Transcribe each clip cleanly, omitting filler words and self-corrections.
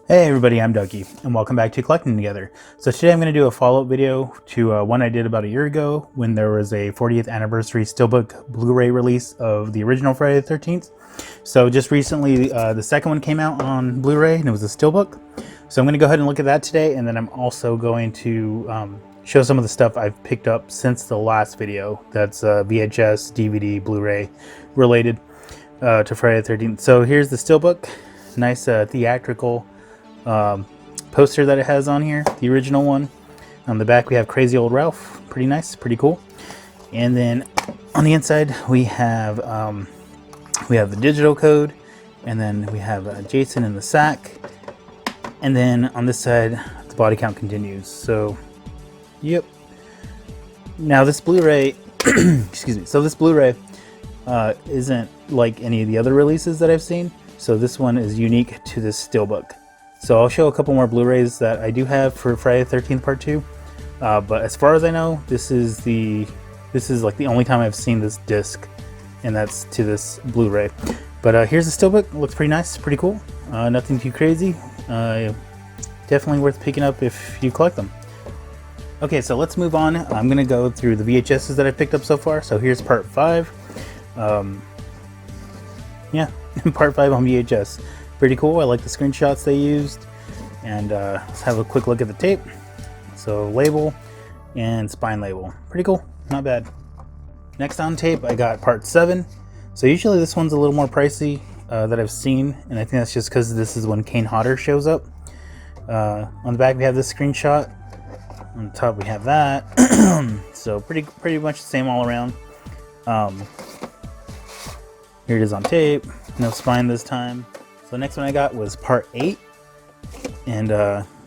Hey everybody, I'm Dougie, and welcome back to Collecting Together. So today I'm going to do a follow-up video to one I did about a year ago when there was a 40th anniversary Steelbook Blu-ray release of the original Friday the 13th. So just recently the second one came out on Blu-ray and it was a Steelbook. So I'm going to go ahead and look at that today, and then I'm also going to show some of the stuff I've picked up since the last video that's VHS, DVD, Blu-ray related to Friday the 13th. So here's the Steelbook, nice theatrical poster that it has on here, the original one. On the back we have Crazy Old Ralph, pretty nice, pretty cool. And then on the inside we have the digital code, and then we have Jason in the sack, and then on this side the body count continues. So yep. Now this Blu-ray excuse me, so this Blu-ray isn't like any of the other releases that I've seen, so this one is unique to this Steelbook. So I'll show a couple more Blu-rays that I do have for Friday the 13th Part 2. But as far as I know, this is like the only time I've seen this disc, and that's to this Blu-ray. But here's the Steelbook. Looks pretty nice, pretty cool. Nothing too crazy. Definitely worth picking up if you collect them. Okay, so let's move on. I'm gonna go through the VHSs that I've picked up so far. So here's Part 5. Yeah, Part 5 on VHS. Pretty cool. I like the screenshots they used. And let's have a quick look at the tape. So label and spine label. Pretty cool. Not bad. Next on tape, I got Part 7. So usually this one's a little more pricey that I've seen, and I think that's just because this is when Kane Hodder shows up. On the back we have this screenshot. On the top we have that. So pretty much the same all around. Here it is on tape. No spine this time. So the next one I got was Part 8, and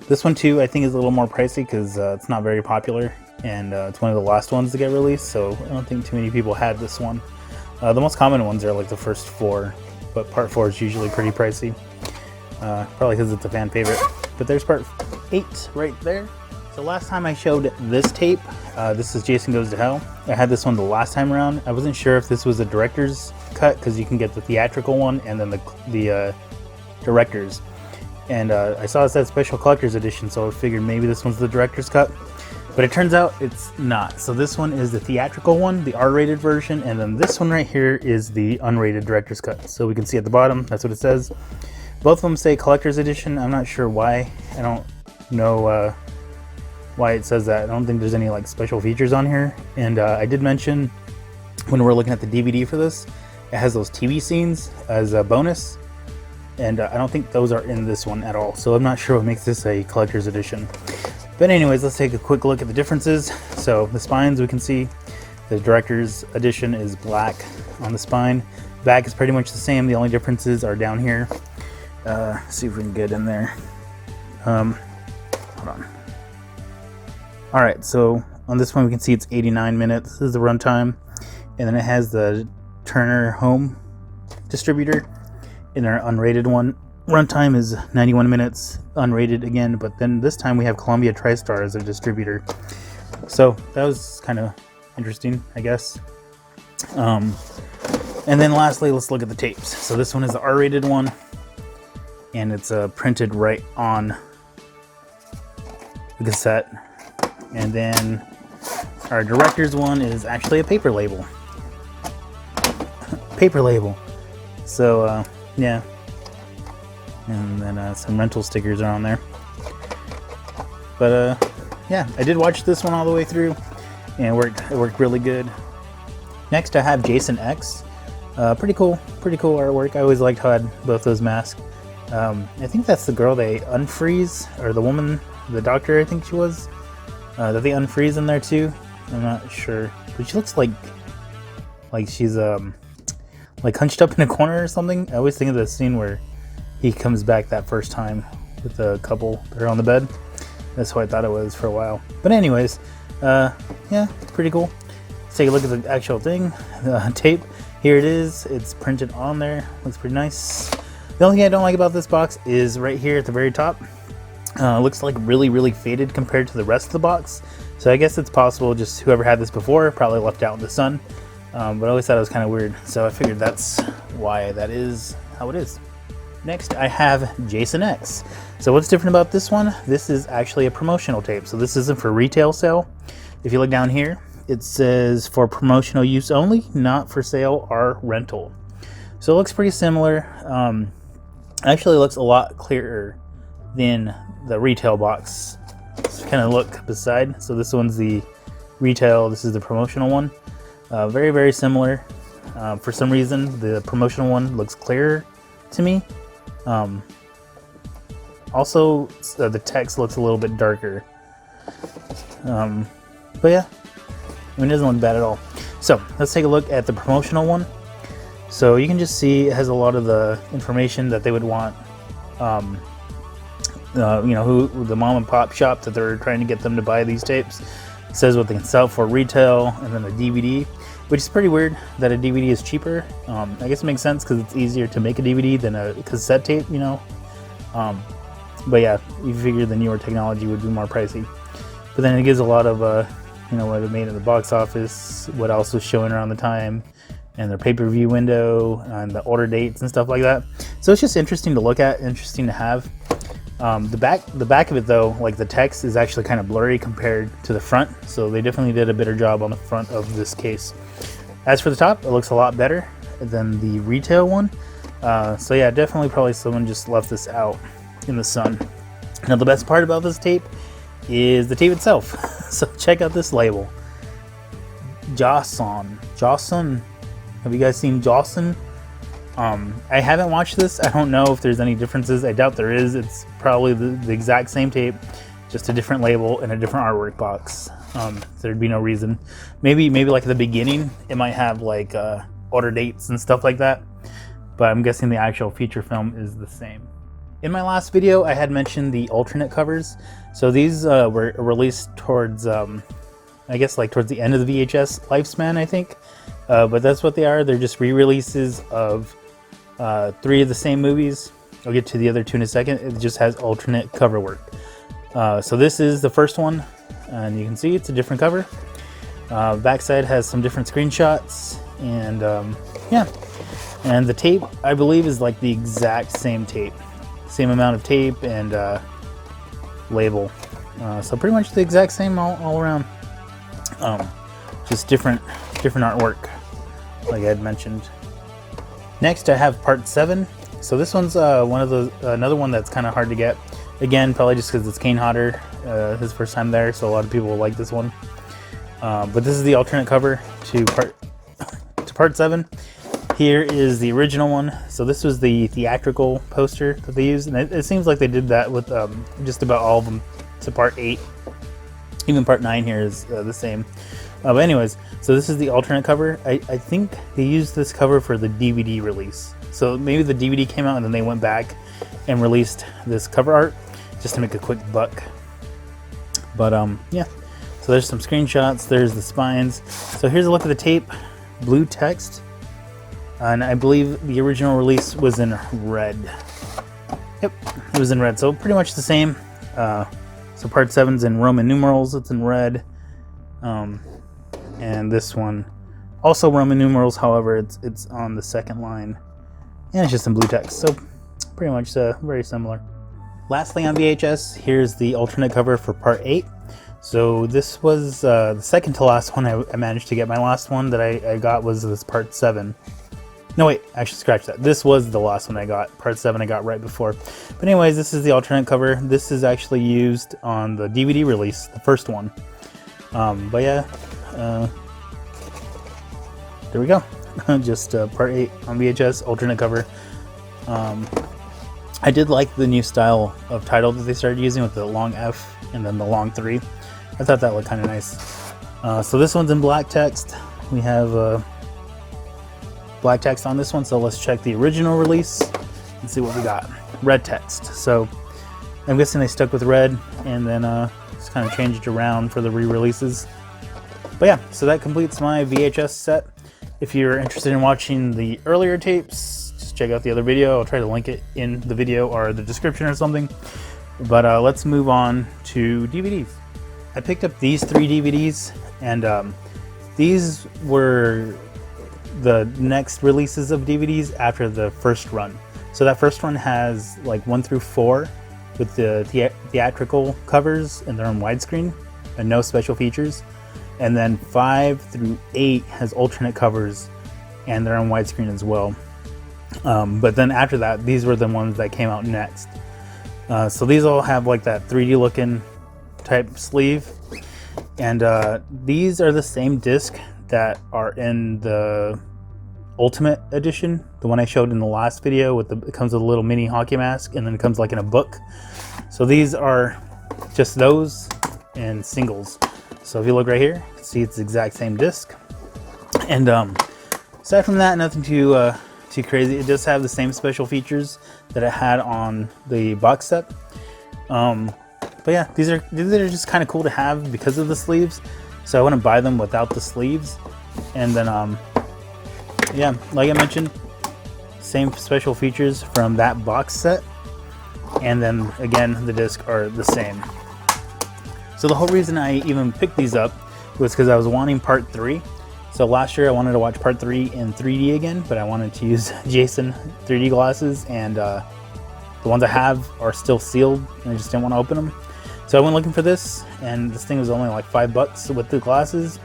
this one too I think is a little more pricey because it's not very popular, and it's one of the last ones to get released, so I don't think too many people had this one. The most common ones are like the first 4, but Part 4 is usually pretty pricey, probably because it's a fan favorite. But there's Part 8 right there. So last time I showed this tape, this is Jason Goes to Hell. I had this one the last time around. I wasn't sure if this was a director's cut because you can get the theatrical one and then the director's, and I saw it said special collector's edition, so I figured maybe this one's the director's cut, but it turns out it's not. So this one is the theatrical one, the R-rated version, and then this one right here is the unrated director's cut. So we can see at the bottom, that's what it says. Both of them say collector's edition. I'm not sure why. I don't know why it says that. I don't think there's any like special features on here. And I did mention when we're looking at the DVD for this, it has those TV scenes as a bonus, and I don't think those are in this one at all, so I'm not sure what makes this a collector's edition. But anyways, let's take a quick look at the differences. So the spines, we can see the director's edition is black on the spine. Back is pretty much the same. The only differences are down here. See if we can get in there. Hold on. All right, so on this one we can see it's 89 minutes. This is the runtime, and then it has the Turner Home distributor. In our unrated one, runtime is 91 minutes, unrated again, but then this time we have Columbia TriStar as a distributor. So that was kind of interesting, I guess. And then lastly, let's look at the tapes. So this one is the R-rated one, and it's printed right on the cassette. And then our director's one is actually a paper label. Paper label. So yeah, and then some rental stickers are on there. But yeah, I did watch this one all the way through, and it worked really good. Next I have Jason X. Pretty cool artwork. I always liked how it had both those masks. I think that's the girl they unfreeze, or the woman, the doctor I think she was, that they unfreeze in there too. I'm not sure, but she looks like she's like hunched up in a corner or something. I always think of the scene where he comes back that first time with the couple that are on the bed. That's who I thought it was for a while. But anyways, yeah, it's pretty cool. Let's take a look at the actual thing, the tape. Here it is. It's printed on there. Looks pretty nice. The only thing I don't like about this box is right here at the very top. Looks like really faded compared to the rest of the box. So I guess it's possible just whoever had this before probably left out in the sun. But I always thought it was kind of weird, so I figured that's why that is how it is. Next, I have Jason X. So what's different about this one? This is actually a promotional tape. So this isn't for retail sale. If you look down here, it says for promotional use only, not for sale or rental. So it looks pretty similar. Actually looks a lot clearer than the retail box. Just kind of look beside. So this one's the retail, this is the promotional one. Very, very similar. For some reason, the promotional one looks clearer to me. Also, the text looks a little bit darker. But yeah, I mean, it doesn't look bad at all. So let's take a look at the promotional one. So you can just see it has a lot of the information that they would want. You know, who the mom and pop shop that they're trying to get them to buy these tapes. It says what they can sell for retail, and then a DVD, which is pretty weird that a DVD is cheaper. I guess it makes sense because it's easier to make a DVD than a cassette tape, you know. But yeah, you figure the newer technology would be more pricey. But then it gives a lot of, you know, what it made in the box office, what else was showing around the time, and their pay-per-view window, and the order dates and stuff like that. So it's just interesting to look at, interesting to have. The back of it though, like the text is actually kind of blurry compared to the front, so they definitely did a better job on the front of this case. As for the top, it looks a lot better than the retail one. So yeah, definitely probably someone just left this out in the sun. Now the best part about this tape is the tape itself. So check out this label. Joseon. Have you guys seen Joseon? I haven't watched this. I don't know if there's any differences. I doubt there is. It's probably the exact same tape, just a different label and a different artwork box. There'd be no reason. Maybe like at the beginning, it might have like order dates and stuff like that. But I'm guessing the actual feature film is the same. In my last video, I had mentioned the alternate covers. So these were released towards, I guess like towards the end of the VHS lifespan, I think. But that's what they are. They're just re-releases of 3 of the same movies. I'll get to the other 2 in a second. It just has alternate cover work. So this is the first one, and you can see it's a different cover. Backside has some different screenshots, and yeah. And the tape, I believe, is like the exact same tape. Same amount of tape and label. So pretty much the exact same all around. Just different artwork, like I had mentioned. Next, I have part 7. So this one's another one that's kind of hard to get. Again, probably just because it's Kane Hodder, his first time there, so a lot of people will like this one. But this is the alternate cover to part 7. Here is the original one. So this was the theatrical poster that they used, and it seems like they did that with just about all of them to part 8. Even part 9 here is the same. But anyways, so this is the alternate cover. I think they used this cover for the DVD release. So maybe the DVD came out and then they went back and released this cover art just to make a quick buck. But yeah, so there's some screenshots, there's the spines. So here's a look at the tape, blue text. And I believe the original release was in red. Yep, it was in red, so pretty much the same. So part 7's in Roman numerals, it's in red. And this one, also Roman numerals, however, it's on the second line. And it's just in blue text, so pretty much very similar. Lastly on VHS, here's the alternate cover for part 8. So this was the second to last one I managed to get. My last one that I got was this part 7. No wait, actually scratch that. This was the last one I got. Part 7 I got right before. But anyways, this is the alternate cover. This is actually used on the DVD release, the first one. But yeah, there we go. Just part 8 on VHS, alternate cover. I did like the new style of title that they started using with the long F and then the long 3. I thought that looked kind of nice. So this one's in black text. We have black text on this one, so let's check the original release and see what we got. Red text. So I'm guessing they stuck with red and then just kind of changed it around for the re-releases. But yeah, so that completes my VHS set. If you're interested in watching the earlier tapes, just check out the other video. I'll try to link it in the video or the description or something. But let's move on to DVDs. I picked up these 3 DVDs, and these were the next releases of DVDs after the first run. So that first one has like 1 through 4 with the theatrical covers and they're on widescreen and no special features. And then 5 through 8 has alternate covers and they're on widescreen as well. But then after that, these were the ones that came out next. So these all have like that 3D looking type sleeve. And these are the same disc that are in the Ultimate Edition, the one I showed in the last video. With it comes with a little mini hockey mask, and then it comes like in a book. So these are just those and singles. So if you look right here, you can see it's the exact same disc. And aside from that, nothing too crazy. It does have the same special features that it had on the box set. But yeah, these are just kind of cool to have because of the sleeves. So I wouldn't buy them without the sleeves. And then yeah, like I mentioned, same special features from that box set. And then again, the discs are the same. So the whole reason I even picked these up was because I was wanting part 3. So last year I wanted to watch part 3 in 3D again, but I wanted to use Jason 3D glasses, and the ones I have are still sealed and I just didn't want to open them. So I went looking for this, and this thing was only like $5 with the glasses.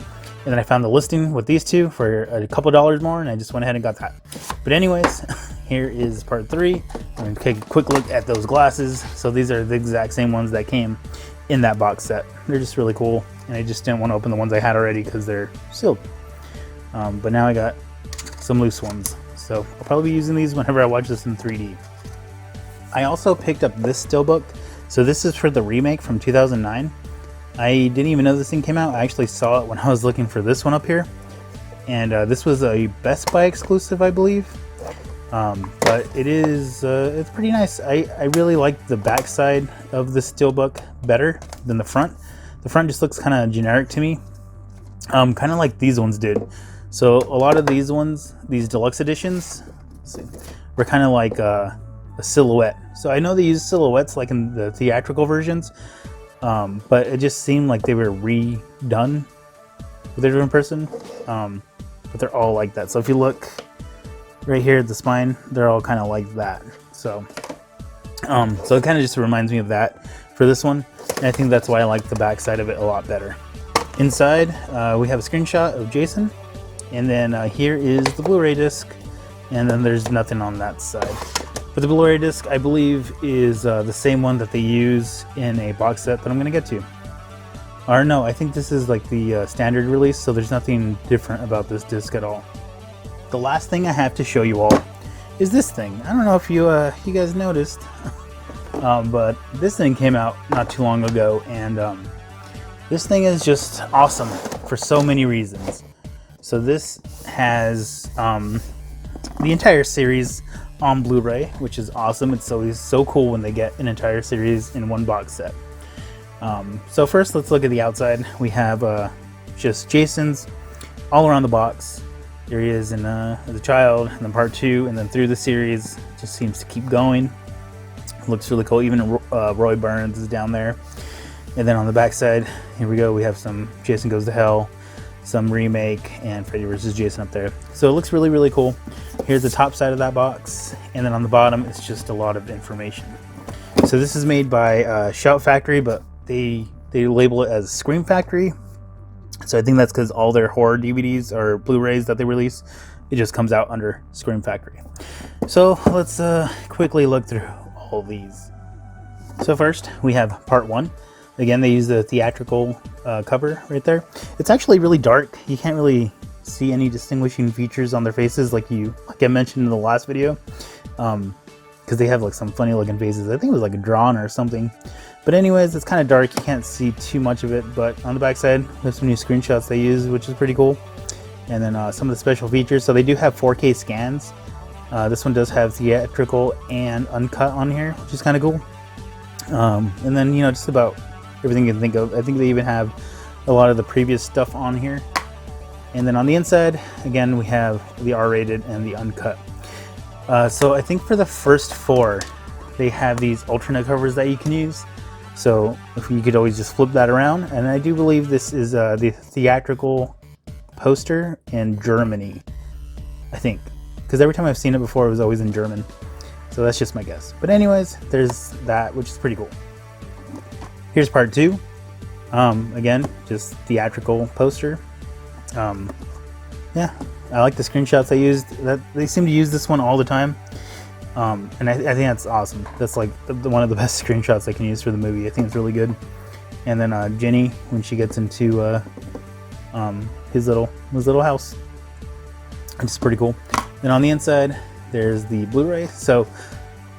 And then I found the listing with these two for a couple dollars more, and I just went ahead and got that. But anyways, here is part 3. I'm gonna take a quick look at those glasses. So these are the exact same ones that came in that box set. They're just really cool, and I just didn't want to open the ones I had already because they're sealed. But now I got some loose ones, so I'll probably be using these whenever I watch this in 3D. I also picked up this Steelbook. So this is for the Remake from 2009. I didn't even know this thing came out. I actually saw it when I was looking for this one up here. And this was a Best Buy exclusive, I believe. But it is, it's pretty nice. I really like the back side of the Steelbook better than the front. The front just looks kind of generic to me. Kind of like these ones did. So a lot of these ones, these deluxe editions, were kind of like a silhouette. So I know they use silhouettes like in the theatrical versions, but it just seemed like they were redone with a different person. But they're all like that. So if you look right here at the spine, they're all kind of like that. So it kind of just reminds me of that for this one. And I think that's why I like the back side of it a lot better. Inside, we have a screenshot of Jason, and then here is the Blu-ray disc, and then there's nothing on that side. But the Blu-ray disc, I believe, is the same one that they use in a box set that I'm going to get to. Or no, I think this is like the standard release, so there's nothing different about this disc at all. The last thing I have to show you all is this thing. I don't know if you guys noticed, but this thing came out not too long ago, and this thing is just awesome for so many reasons. So this has the entire series on Blu-ray, which is awesome. It's always so cool when they get an entire series in one box set. So first, let's look at the outside. We have just Jason's all around the box. Here he is in as a child, and then part 2, and then through the series, just seems to keep going. Looks really cool. Even Roy Burns is down there. And then on the back side, here we go. We have some Jason Goes to Hell, some Remake, and Freddy vs. Jason up there. So it looks really, really cool. Here's the top side of that box, and then on the bottom, it's just a lot of information. So this is made by Shout Factory, but they label it as Scream Factory. So I think that's because all their horror DVDs or Blu-rays that they release, it just comes out under Scream Factory. So let's quickly look through all these. So first, we have part 1. Again, they use the theatrical cover right there. It's actually really dark. You can't really see any distinguishing features on their faces like I mentioned in the last video. Because they have like some funny looking faces. I think it was like drawn or something. But anyways, it's kind of dark. You can't see too much of it. But on the back side, there's some new screenshots they use, which is pretty cool. And then some of the special features. So they do have 4K scans. This one does have theatrical and uncut on here, which is kind of cool. And then, just about everything you can think of. I think they even have a lot of the previous stuff on here. And then on the inside, again, we have the R-rated and the uncut. So I think for the first 4, they have these alternate covers that you can use. So if you could always just flip that around. And I do believe this is the theatrical poster in Germany, I think. Because every time I've seen it before, it was always in German. So that's just my guess. But anyways, there's that, which is pretty cool. Here's part 2. Again, just theatrical poster. Yeah, I like the screenshots I used. That they seem to use this one all the time. And I think that's awesome. That's like one of the best screenshots I can use for the movie. I think it's really good. And then Jenny, when she gets into his little house, which is pretty cool. Then on the inside, there's the Blu-ray. So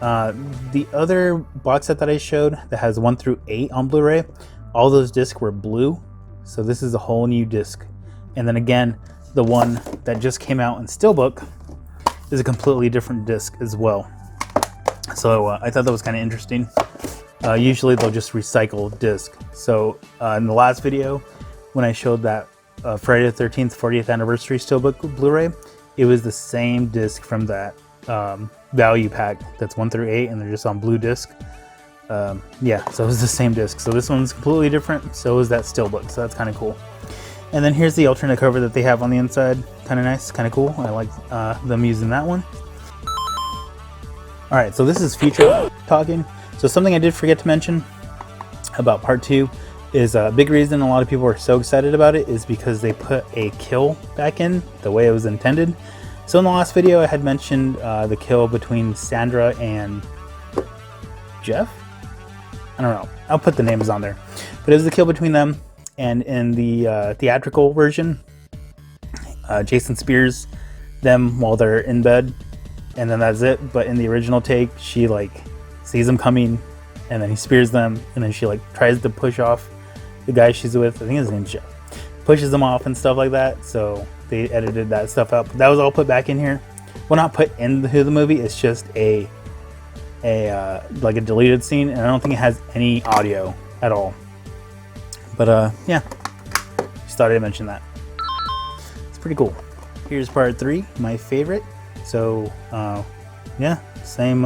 the other box set that I showed that has 1 through 8 on Blu-ray, all those discs were blue. So this is a whole new disc. And then again, the one that just came out in Steelbook is a completely different disc as well. So I thought that was kind of interesting. Usually they'll just recycle disc. So in the last video, when I showed that Friday the 13th 40th anniversary Steelbook Blu-ray, it was the same disc from that value pack that's 1 through 8, and they're just on blue disc. Yeah, so it was the same disc. So this one's completely different. So is that Steelbook. So that's kind of cool. And then here's the alternate cover that they have on the inside. Kind of nice, kind of cool. I like them using that one. All right, so this is future talking. So something I did forget to mention about part 2 is a big reason a lot of people are so excited about it is because they put a kill back in the way it was intended. So in the last video, I had mentioned the kill between Sandra and Jeff. I don't know. I'll put the names on there. But it was the kill between them. And in the theatrical version, Jason spears them while they're in bed, and then that's it. But in the original take, she like sees them coming, and then he spears them, and then she like tries to push off the guy she's with. I think his name's Jeff. Pushes them off and stuff like that. So they edited that stuff out. That was all put back in here. Well, not put into the movie. It's just a like a deleted scene, and I don't think it has any audio at all. But yeah, just thought I'd mention that. It's pretty cool. Here's part 3, my favorite. So yeah, same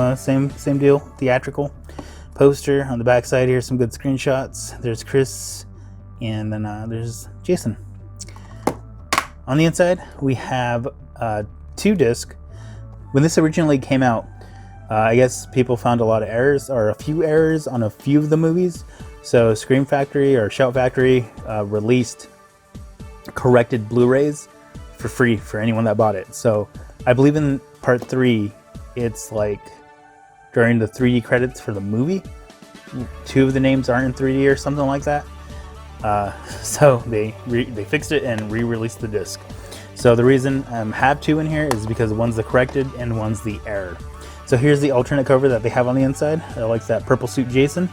deal. Theatrical poster on the back side. Here's some good screenshots. There's Chris, and then there's Jason. On the inside, we have 2 discs. When this originally came out, I guess people found a lot of errors, or a few errors on a few of the movies. So Scream Factory or Shout Factory released corrected Blu-rays for free for anyone that bought it. So I believe in part 3, it's like during the 3D credits for the movie, 2 of the names aren't in 3D or something like that. So they fixed it and re-released the disc. So the reason I have 2 in here is because one's the corrected and one's the error. So here's the alternate cover that they have on the inside. I like that purple suit Jason.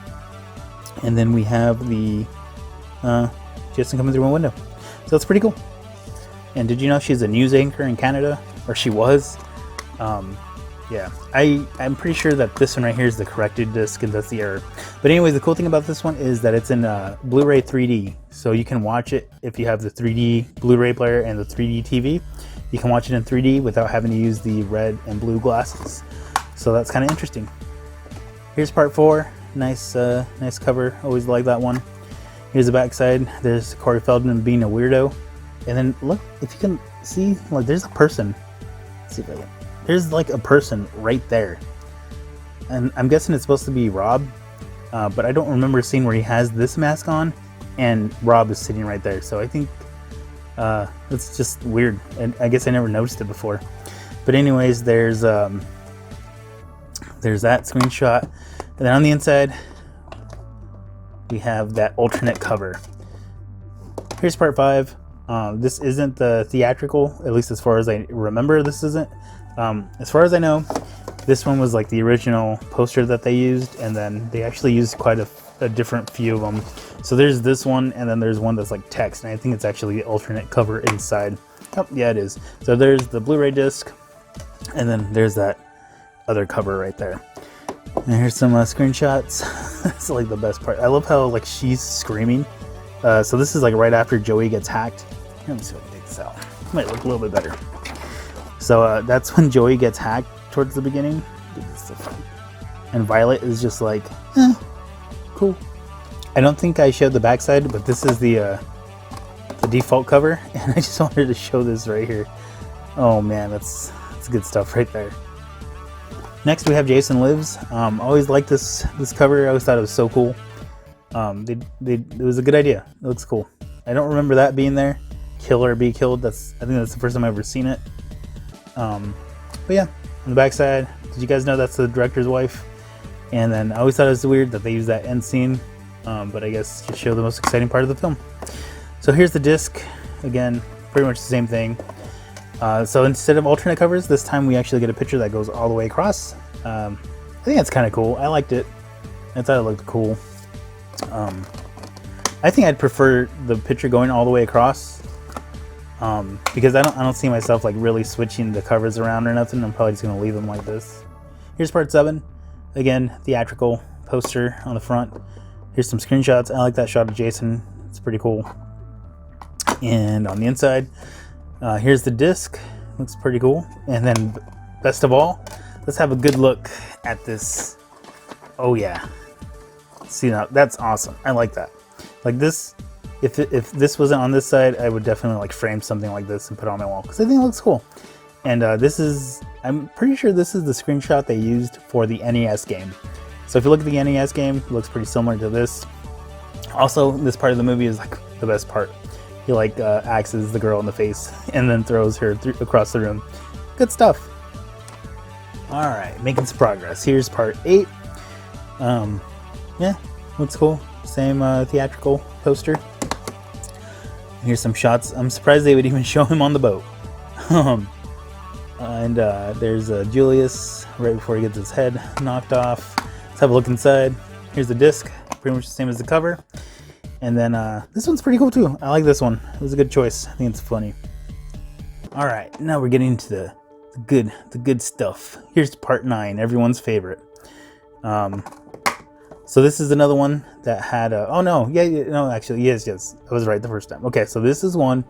And then we have the Jason coming through a window. So that's pretty cool. And did you know she's a news anchor in Canada? Or she was? Yeah, I'm pretty sure that this one right here is the corrected disc and that's the error. But anyways, the cool thing about this one is that it's in Blu-ray 3D. So you can watch it if you have the 3D Blu-ray player and the 3D TV. You can watch it in 3D without having to use the red and blue glasses. So that's kind of interesting. Here's part 4. Nice cover. Always like that one. Here's the back side. There's Corey Feldman being a weirdo. And then look, if you can see, like there's a person. Let's see if I can. There's like a person right there. And I'm guessing it's supposed to be Rob. But I don't remember seeing where he has this mask on and Rob is sitting right there. So I think it's just weird. And I guess I never noticed it before. But anyways, there's that screenshot. And then on the inside, we have that alternate cover. Here's part 5. This isn't the theatrical, at least as far as I remember, this isn't. As far as I know, this one was like the original poster that they used, and then they actually used quite a different few of them. So there's this one, and then there's one that's like text, and I think it's actually the alternate cover inside. Oh, yeah, it is. So there's the Blu-ray disc, and then there's that other cover right there. And here's some screenshots. That's like the best part. I love how like she's screaming. So this is like right after Joey gets hacked. Let me see if I can take this out. Might look a little bit better. So that's when Joey gets hacked towards the beginning. And Violet is just like, cool. I don't think I showed the backside, but this is the default cover, and I just wanted to show this right here. Oh man, that's good stuff right there. Next we have Jason Lives. Always liked this cover. I always thought it was so cool. It was a good idea. It looks cool. I don't remember that being there. Kill or be killed. I think that's the first time I've ever seen it. But yeah, on the back side, did you guys know that's the director's wife? And then I always thought it was weird that they used that end scene, but I guess to show the most exciting part of the film. So here's the disc. Again, pretty much the same thing. So instead of alternate covers, this time we actually get a picture that goes all the way across. I think that's kind of cool. I liked it. I thought it looked cool. I think I'd prefer the picture going all the way across, because I don't see myself like really switching the covers around or nothing. I'm probably just gonna leave them like this. Here's part 7. Again, theatrical poster on the front. Here's some screenshots. I like that shot of Jason. It's pretty cool. And on the inside, here's the disc. Looks pretty cool. And then, best of all, let's have a good look at this. Oh yeah. See, now that's awesome. I like that. Like this, if this wasn't on this side, I would definitely like frame something like this and put it on my wall because I think it looks cool. And this is, I'm pretty sure this is the screenshot they used for the NES game. So if you look at the NES game, it looks pretty similar to this. Also, this part of the movie is like the best part. He like axes the girl in the face and then throws her across the room. Good stuff. All right, making some progress. Here's part 8. Yeah, looks cool. Same theatrical poster. Here's some shots. I'm surprised they would even show him on the boat. And there's Julius right before he gets his head knocked off. Let's have a look inside. Here's the disc, pretty much the same as the cover. And then this one's pretty cool too. I like this one. It was a good choice. I think it's funny. All right, now we're getting into the good stuff. Here's part 9, everyone's favorite. So this is another one that had a, oh no, yeah, no, actually, yes, I was right the first time. Okay, so this is one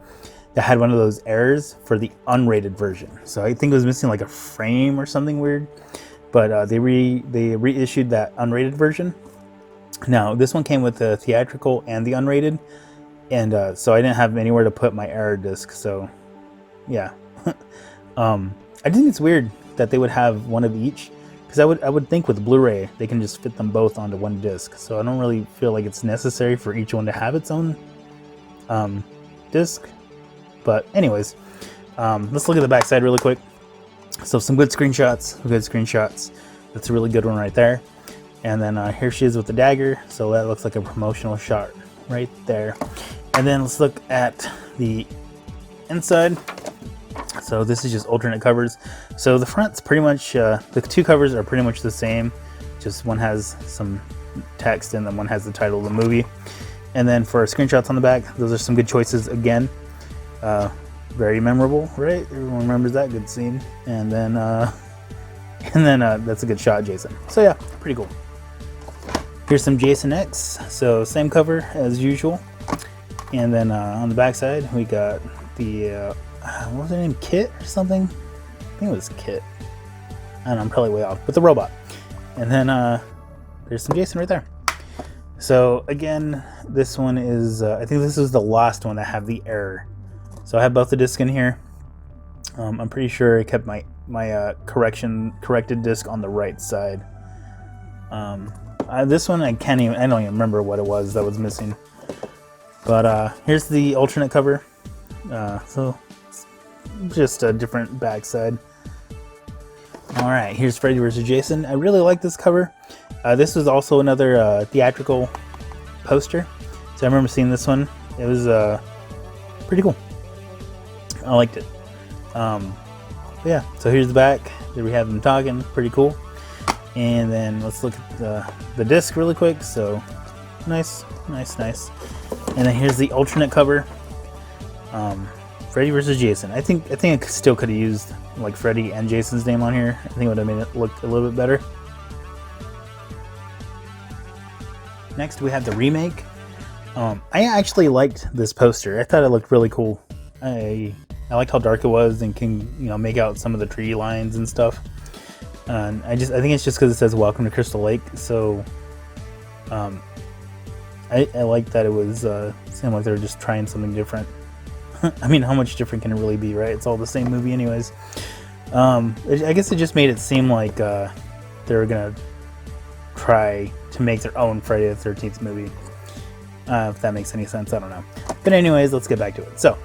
that had one of those errors for the unrated version. So I think it was missing like a frame or something weird, but they reissued that unrated version. Now this one came with the theatrical and the unrated, and so I didn't have anywhere to put my error disc. So yeah, I think it's weird that they would have one of each. Because I would think with Blu-ray they can just fit them both onto one disc, so I don't really feel like it's necessary for each one to have its own disc. But anyways, let's look at the back side really quick. So some good screenshots, That's a really good one right there. And then here she is with the dagger, so that looks like a promotional shot right there. And then let's look at the inside. So this is just alternate covers. So the front's pretty much, the two covers are pretty much the same. Just one has some text and then one has the title of the movie. And then for screenshots on the back, those are some good choices again. Very memorable, right? Everyone remembers that good scene. And then that's a good shot, Jason. So yeah, pretty cool. Here's some Jason X. So same cover as usual. And then on the back side, we got the what was her name? Kit or something? I think it was Kit. I don't know, I'm probably way off, but the robot. And then there's some Jason right there. So again, this one is, I think this is the last one that had the error. So I have both the discs in here. I'm pretty sure I kept my corrected disc on the right side. This one I don't even remember what it was that was missing. But here's the alternate cover. So just a different backside. All right, here's Freddy vs. Jason. I really like this cover. This was also another theatrical poster. So I remember seeing this one. It was pretty cool. I liked it. Yeah, so here's the back. There we have them talking. Pretty cool. And then let's look at the disc really quick. So nice. And then here's the alternate cover. Freddy vs. Jason. I think I still could have used like Freddy and Jason's name on here. I think it would have made it look a little bit better. Next we have the remake. I actually liked this poster. I thought it looked really cool. I liked how dark it was and can make out some of the tree lines and stuff. And I think it's just because it says "Welcome to Crystal Lake." So I like that it was seemed like they were just trying something different. I mean, how much different can it really be, right? It's all the same movie anyways. I guess it just made it seem like they were gonna try to make their own Friday the 13th movie. If that makes any sense, I don't know. But anyways, let's get back to it. So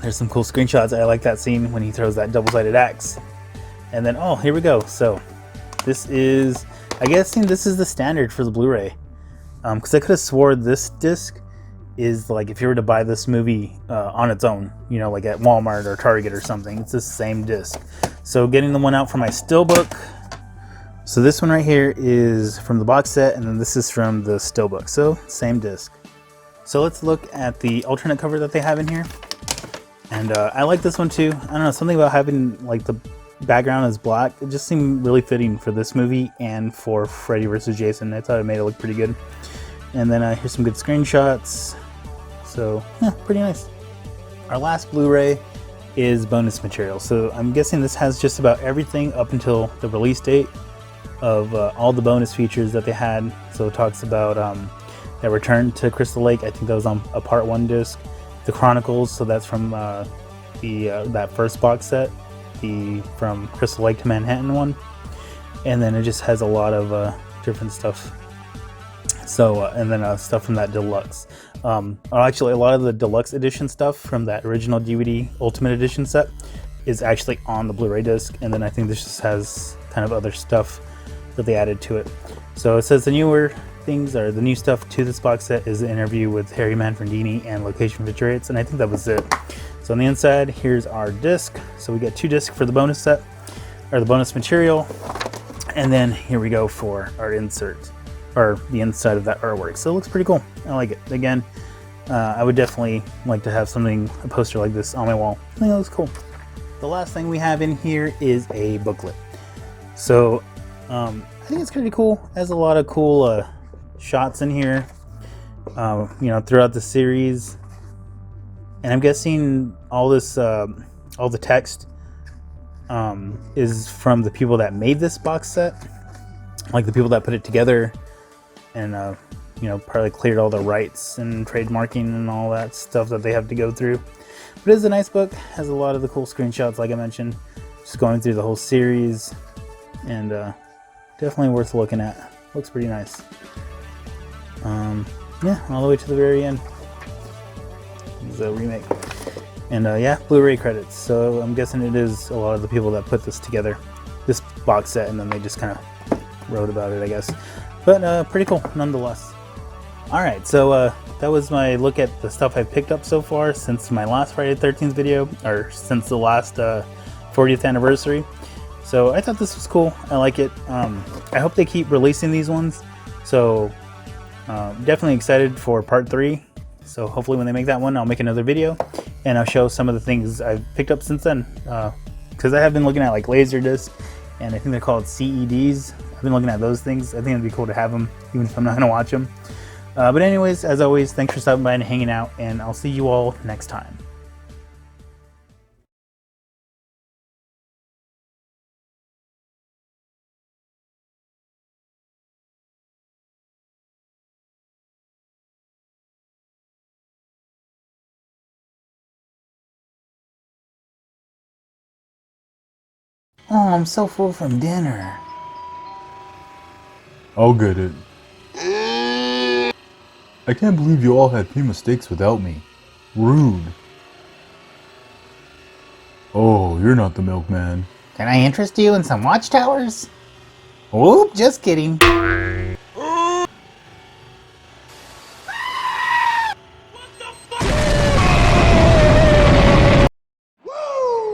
there's some cool screenshots. I like that scene when he throws that double-sided axe. And then, oh, here we go. So this is, I guess this is the standard for the Blu-ray. Because I could have swore this disc is like if you were to buy this movie on its own, you know, like at Walmart or Target or something, it's the same disc. So getting the one out for my Steelbook. So this one right here is from the box set, and then this is from the Steelbook. So same disc. So let's look at the alternate cover that they have in here. And I like this one too. I don't know, something about having like the background is black. It just seemed really fitting for this movie and for Freddy vs. Jason. I thought it made it look pretty good. And then here's some good screenshots. So yeah, pretty nice. Our last Blu-ray is bonus material. So I'm guessing this has just about everything up until the release date of all the bonus features that they had. So it talks about that return to Crystal Lake. I think that was on a part 1 disc. The Chronicles, so that's from that first box set, the from Crystal Lake to Manhattan one. And then it just has a lot of different stuff. So and then stuff from that deluxe. Actually, a lot of the deluxe edition stuff from that original DVD Ultimate Edition set is actually on the Blu-ray disc. And then I think this just has kind of other stuff that they added to it. So it says the newer things, or the new stuff to this box set, is the interview with Harry Manfredini and location featurettes, and I think that was it. So on the inside, here's our disc. So we get 2 discs for the bonus set, or the bonus material, and then here we go for our insert, or the inside of that artwork. So it looks pretty cool. I like it. Again, I would definitely like to have something, a poster like this on my wall. I think that looks cool. The last thing we have in here is a booklet. So I think it's pretty cool. It has a lot of cool shots in here, you know, throughout the series. And I'm guessing all this, all the text is from the people that made this box set, like the people that put it together, and you know, probably cleared all the rights and trademarking and all that stuff that they have to go through. But it is a nice book. Has a lot of the cool screenshots, like I mentioned, just going through the whole series, and definitely worth looking at. Looks pretty nice. Yeah, all the way to the very end. It's a remake. And yeah, Blu-ray credits. So I'm guessing it is a lot of the people that put this together, this box set, and then they just kind of wrote about it, I guess. But pretty cool nonetheless. Alright, so that was my look at the stuff I've picked up so far since my last Friday the 13th video, or since the last 40th anniversary. So I thought this was cool. I like it. I hope they keep releasing these ones. So definitely excited for part 3. So hopefully when they make that one, I'll make another video and I'll show some of the things I've picked up since then. Because I have been looking at like Laserdisc, and I think they're called CEDs. I've been looking at those things. I think it'd be cool to have them, even if I'm not going to watch them. But anyways, as always, thanks for stopping by and hanging out, and I'll see you all next time. Oh, I'm so full from dinner. I'll get it. I can't believe you all had 3 mistakes without me. Rude. Oh, you're not the milkman. Can I interest you in some watchtowers? Whoop, just kidding.